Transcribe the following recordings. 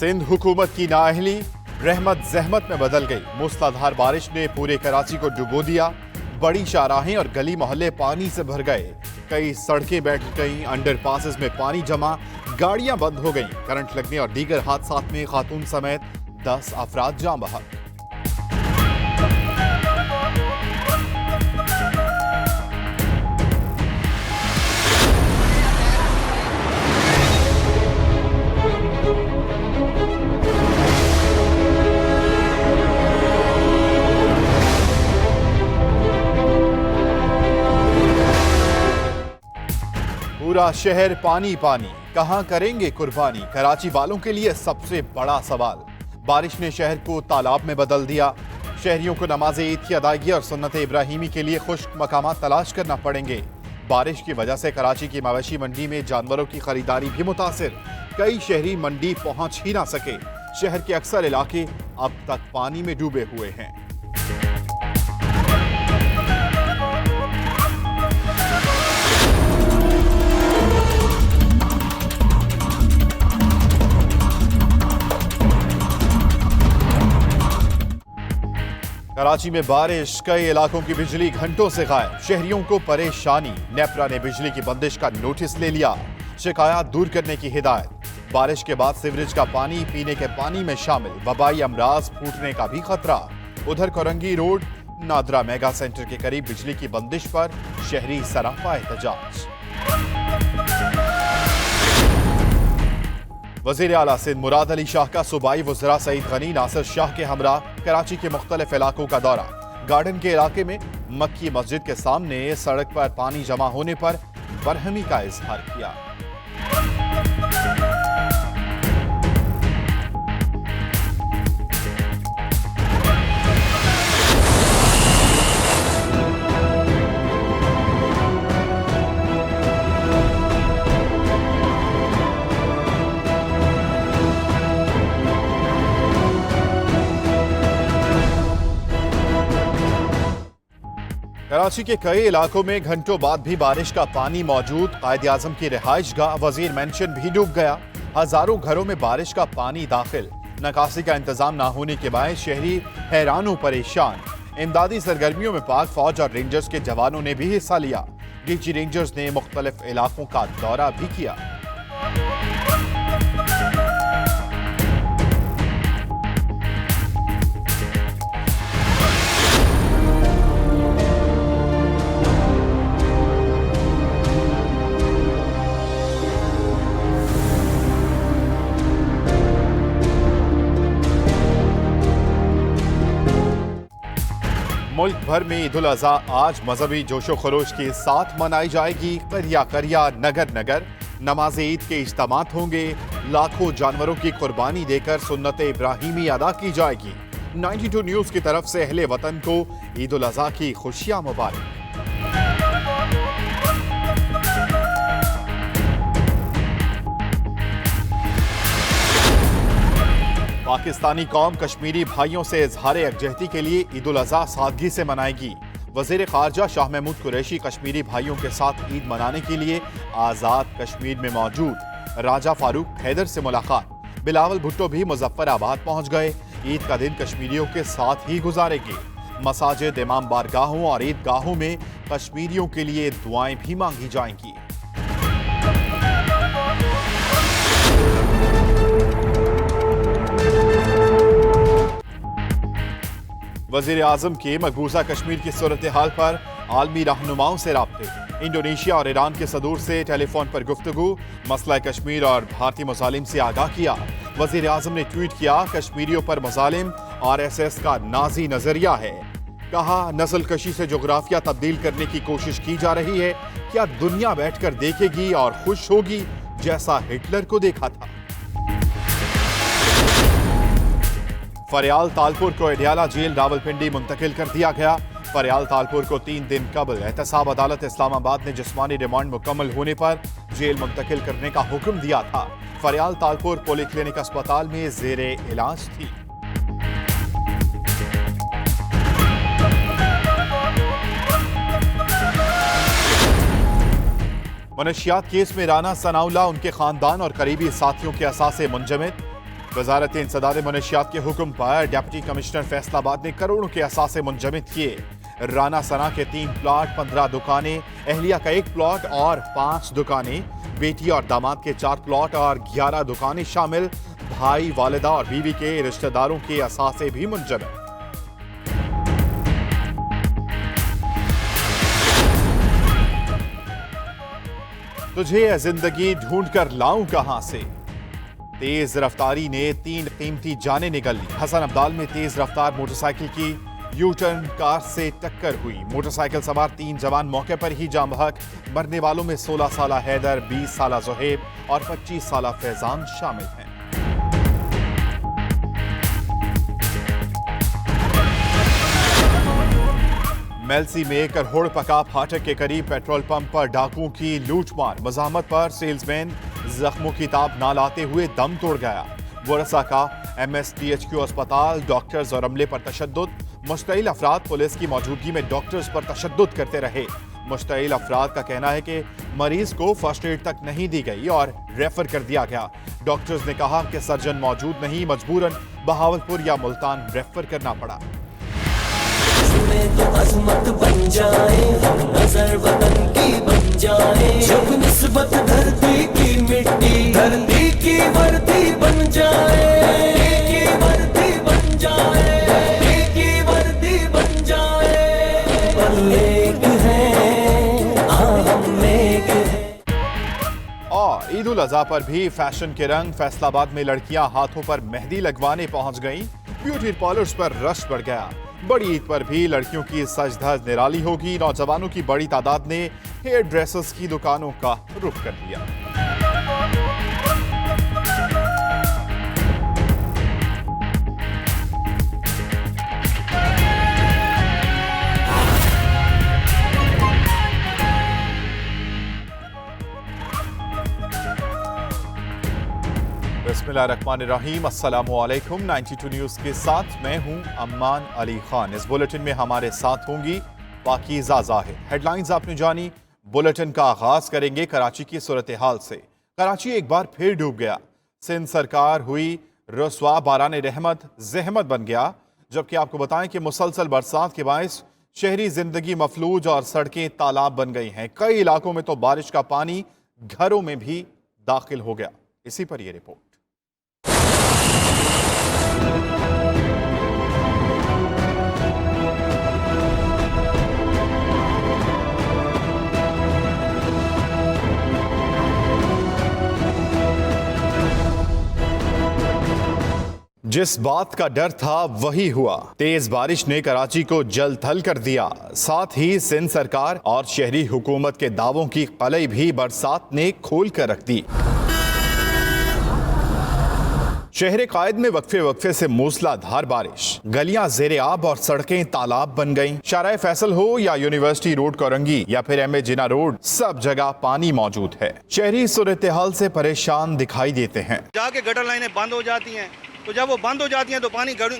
सिंध हुकूमत की नाअहली रहमत जहमत में बदल गई। मूसलाधार बारिश ने पूरे कराची को डुबो दिया। बड़ी शाहराहें और गली मोहल्ले पानी से भर गए। कई सड़कें बैठ गईं, अंडरपासेस में पानी जमा, गाड़ियां बंद हो गईं। करंट लगने और दीगर हादसात में खातून समेत 10 अफराद जाँ बहक। पूरा शहर पानी पानी, कहां करेंगे कुर्बानी? कराची वालों के लिए सबसे बड़ा सवाल। बारिश ने शहर को तालाब में बदल दिया। शहरियों को नमाज ईद की अदायगी और सुन्नत इब्राहिमी के लिए खुश्क मकामात तलाश करना पड़ेंगे। बारिश की वजह से कराची की मवेशी मंडी में जानवरों की खरीदारी भी मुतासिर। कई शहरी मंडी पहुंच ही ना सके। शहर के अक्सर इलाके अब तक पानी में डूबे हुए हैं। कराची में बारिश, कई इलाकों की बिजली घंटों से गायब। शहरियों को परेशानी। नेपरा ने बिजली की बंदिश का नोटिस ले लिया। शिकायत दूर करने की हिदायत। बारिश के बाद सीवरेज का पानी पीने के पानी में शामिल। वबाई अमराज फूटने का भी खतरा। उधर Korangi road NADRA mega centre के करीब बिजली की बंदिश पर शहरी सरापा एहतजाज। वजीर आला सिंध मुराद अली शाह का सूबाई वज़रा सईद गनी नासिर शाह के हमरा कराची के मुख्तलिफ इलाकों का दौरा। गार्डन के इलाके में मक्की मस्जिद के सामने सड़क पर पानी जमा होने पर बरहमी का इजहार किया। कराची के कई इलाकों में घंटों बाद भी बारिश का पानी मौजूद। कायद आजम की रिहाइश गाह वजीर मेंशन भी डूब गया। हजारों घरों में बारिश का पानी दाखिल। निकासी का इंतजाम न होने के बाद शहरी हैरान परेशान। इमदादी सरगर्मियों में पाक फौज और रेंजर्स के जवानों ने भी हिस्सा लिया। डीजी रेंजर्स ने मुख्तलिफ इलाकों का दौरा भी किया। मुल्क भर में ईद उल अज़हा आज मजहबी जोशो खरोश के साथ मनाई जाएगी। करिया करिया नगर नगर नमाज ईद के इज्तिमात होंगे। लाखों जानवरों की कुर्बानी देकर सुन्नत इब्राहिमी अदा की जाएगी। 92 न्यूज़ की तरफ से अहले वतन को ईद उल अज़हा की खुशियां मुबारक। पाकिस्तानी कौम कश्मीरी भाइयों से इजहार यकजहती के लिए ईद उल अज़हा सादगी से मनाएगी। वज़ीर ख़ारजा शाह महमूद कुरैशी कश्मीरी भाइयों के साथ ईद मनाने के लिए आज़ाद कश्मीर में मौजूद। राजा फारूक हैदर से मुलाकात। बिलावल भुट्टो भी मुजफ्फराबाद पहुंच गए। ईद का दिन कश्मीरियों के साथ ही गुजारेंगे। मसाजिद, इमाम बारगाहों और ईदगाहों में कश्मीरियों के लिए दुआएं भी मांगी जाएंगी। वज़ीर आज़म के मकबूजा कश्मीर की सूरत हाल पर आलमी रहनुमाओं से राब्ते। इंडोनेशिया और ईरान के सदूर से टेलीफोन पर गुफ्तगू। मसला कश्मीर और भारतीय मुजालिम से आगाह किया। वज़ीर आज़म ने ट्वीट किया, कश्मीरियों पर मुजालिम RSS का नाजी नजरिया है। कहा, नस्ल कशी से जोग्राफिया तब्दील करने की कोशिश की जा रही है। क्या दुनिया बैठकर देखेगी और खुश होगी जैसा हिटलर को देखा था? फरियाल तालपुर को अडियाला जेल रावलपिंडी मुंतकिल कर दिया गया। फरियाल तालपुर को 3 दिन कबल एहतसाब अदालत इस्लामाबाद ने जिस्मानी रिमांड मुकम्मल होने पर जेल मुंतकिल करने का हुक्म दिया था। फरियाल तालपुर पॉलीक्लिनिक अस्पताल में जेरे इलाज थी। मनशियात केस में राना सनाउल्लाह, उनके खानदान और करीबी साथियों के असासे मुंजमद। वजारत इंसदाद मनशियात के हुक्म पर डिप्टी कमिश्नर फैसलाबाद ने करोड़ों के असासे मुंजमद किए। राना सना के 3 प्लॉट, 15 दुकानें, अहलिया का 1 प्लॉट और 5 दुकानें, बेटी और दामाद के 4 प्लॉट और 11 दुकानें शामिल। भाई, वालिदा और बीवी के रिश्तेदारों के असासे भी मुंजमद। तुझे जिंदगी ढूंढ कर लाऊं कहां से, तेज रफ्तारी ने 3 कीमती जानें निकल ली। हसन अब्दाल में तेज रफ्तार मोटरसाइकिल की यू टर्न कार से टक्कर हुई। मोटरसाइकिल सवार 3 जवान मौके पर ही जाम बहक। मरने वालों में 16 साला हैदर, 20 साला जोहेब और 25 साला फैजान शामिल हैं। मेलसी में करहोड़ पका फाटक के करीब पेट्रोल पंप पर डाकुओं की लूटमार। मज़ाहमत पर सेल्समैन जख्मों की ताब ना लाते हुए दम तोड़ गया। वरसा का MSTHQ अस्पताल, डॉक्टर्स और अमले पर तशद्दुद। मुश्तइल अफराद पुलिस की मौजूदगी में डॉक्टर्स पर तशद्दुद करते रहे। मुश्तइल अफराद का कहना है कि मरीज को फर्स्ट एड तक नहीं दी गई और रेफर कर दिया गया। डॉक्टर्स ने कहा कि सर्जन मौजूद नहीं, मजबूरन बहावलपुर या मुल्तान रेफर करना पड़ा। तो अजमत बन जाए, हम नजर वतन की बन जाए। जब निस्बत धरती की मिट्टी, धरती की वर्दी बन जाए, की वर्दी बन जाए, की वर्दी बन जाए। पल एक है, हम एक है। और ईद उल अजहा पर भी फैशन के रंग। फैसलाबाद में लड़कियां हाथों पर मेहंदी लगवाने पहुंच गईं। ब्यूटी पार्लर्स पर रश बढ़ गया। बड़ी ईद पर भी लड़कियों की सज धज निराली होगी। नौजवानों की बड़ी तादाद ने हेयर ड्रेसेस की दुकानों का रुख कर लिया। बिस्मिल्लाहिर्रहमानिर्रहीम, अस्सलामुअलैकुम। 92 न्यूज़ के साथ मैं हूं अम्मान अली खान। इस बुलेटिन में हमारे साथ होंगी पाकीज़ा ज़ाहिर। हेडलाइंस आपने जानी। बुलेटिन का आगाज करेंगे कराची की सूरत हाल से। कराची एक बार फिर डूब गया। सिंध सरकार हुई रसवा, बारान रहमत जहमत बन गया। जबकि आपको बताएं कि मुसलसल बरसात के बायस शहरी जिंदगी मफलूज और सड़कें तालाब बन गई हैं। कई इलाकों में तो बारिश का पानी घरों में भी दाखिल हो गया। इसी पर यह रिपोर्ट। जिस बात का डर था वही हुआ। तेज बारिश ने कराची को जल थल कर दिया। साथ ही सिंध सरकार और शहरी हुकूमत के दावों की कलई भी बरसात ने खोल कर रख दी। शहर कायद में वक्फे वक्फे से मूसलाधार बारिश, गलियां जेरे आब और सड़कें तालाब बन गईं। शाराए फैसल हो या यूनिवर्सिटी रोड कोरंगी या फिर MA जिना रोड, सब जगह पानी मौजूद है। शहरी सूरत हाल से परेशान दिखाई देते हैं। जाके गटर लाइनें बंद हो जाती हैं, तो जब वो बंद हो जाती हैं तो पानी खड़ा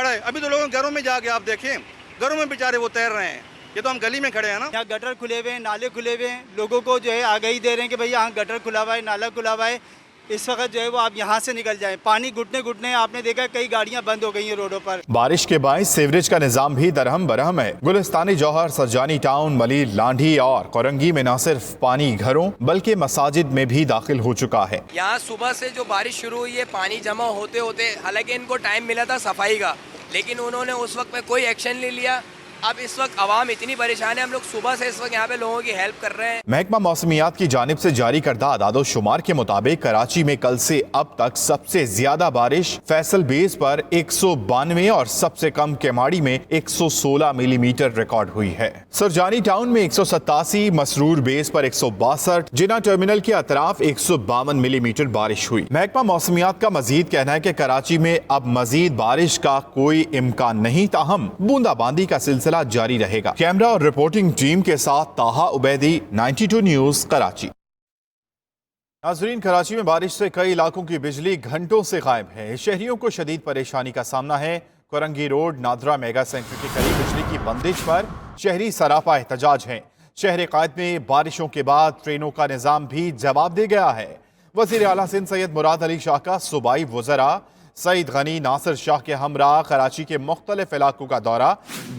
है। अभी तो लोगों के घरों में जाके आप देखें, घरों में बेचारे वो तैर रहे हैं। ये तो हम गली में खड़े हैं ना। यहाँ गटर खुले हुए हैं, नाले खुले हुए हैं। लोगों को जो है आगाही दे रहे हैं कि भाई यहाँ गटर खुला हुआ है, नाला खुला हुआ है, इस वक्त जो है वो आप यहाँ से निकल जाएं। पानी घुटने घुटने आपने देखा कई गाड़ियाँ बंद हो गई हैं रोडों पर। बारिश के बायस सीवरेज का निजाम भी दरहम बरहम है। गुलिस्तानी जौहर, सरजानी टाउन, मलीर, लांढी और कोरंगी में न सिर्फ पानी घरों बल्कि मसाजिद में भी दाखिल हो चुका है। यहाँ सुबह से जो बारिश शुरू हुई है, पानी जमा होते होते, हालांकि इनको टाइम मिला था सफाई का, लेकिन उन्होंने उस वक्त में कोई एक्शन नहीं लिया। अब इस वक्त आवाम इतनी परेशान है, हम लोग सुबह से इस वक्त यहाँ पे लोगों की हेल्प कर रहे हैं। महकमा मौसमियात की जानिब से जारी करदा आदादो शुमार के मुताबिक कराची में कल से अब तक सबसे ज्यादा बारिश फैसल बेस पर 192 और सबसे कम केमाड़ी में 116 मिलीमीटर रिकॉर्ड हुई है। सरजानी टाउन में 187, मसरूर बेस पर 162, जिना टर्मिनल के अतराफ 152 मिलीमीटर बारिश हुई। महकमा मौसमियात का मजीद कहना है कि कराची में अब मजीद बारिश का कोई इम्कान नहीं, ताहम बूंदाबांदी का सिलसिला जारी रहेगा। कैमरा और रिपोर्टिंग टीम के साथ ताहा उबैदी, 92 न्यूज, कराची। नाज़रीन, कराची में बारिश से कई इलाकों की बिजली घंटों से गायब है। शहरियों को शदीद परेशानी का सामना है। Korangi road, NADRA mega centre के करीब बिजली की बंदिश पर शहरी सरापा एहतजाज हैं। शहर कायद में बारिशों के बाद ट्रेनों का निजाम भी जवाब दे गया है। वज़ीर आला सिंध सैयद मुराद अली शाह का सूबाई वज़रा सईद गनी नासिर शाह के हमरा कराची के मुख्तलिफ इलाकों का दौरा।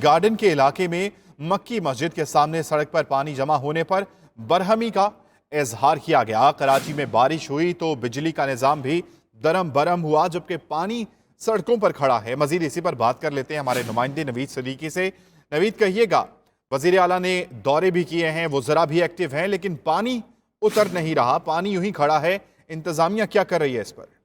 गार्डन के इलाके में मक्की मस्जिद के सामने सड़क पर पानी जमा होने पर बरहमी का इजहार किया गया। कराची में बारिश हुई तो बिजली का निज़ाम भी दरम बरम हुआ, जबकि पानी सड़कों पर खड़ा है। मजीद इसी पर बात कर लेते हैं हमारे नुमाइंदे नवीद सदीकी से। नवीद, कहिएगा, वजीर आला ने दौरे भी किए हैं, वज़रा भी एक्टिव हैं, लेकिन पानी उतर नहीं रहा, पानी यूं ही खड़ा है। इंतजामिया क्या कर रही है इस पर?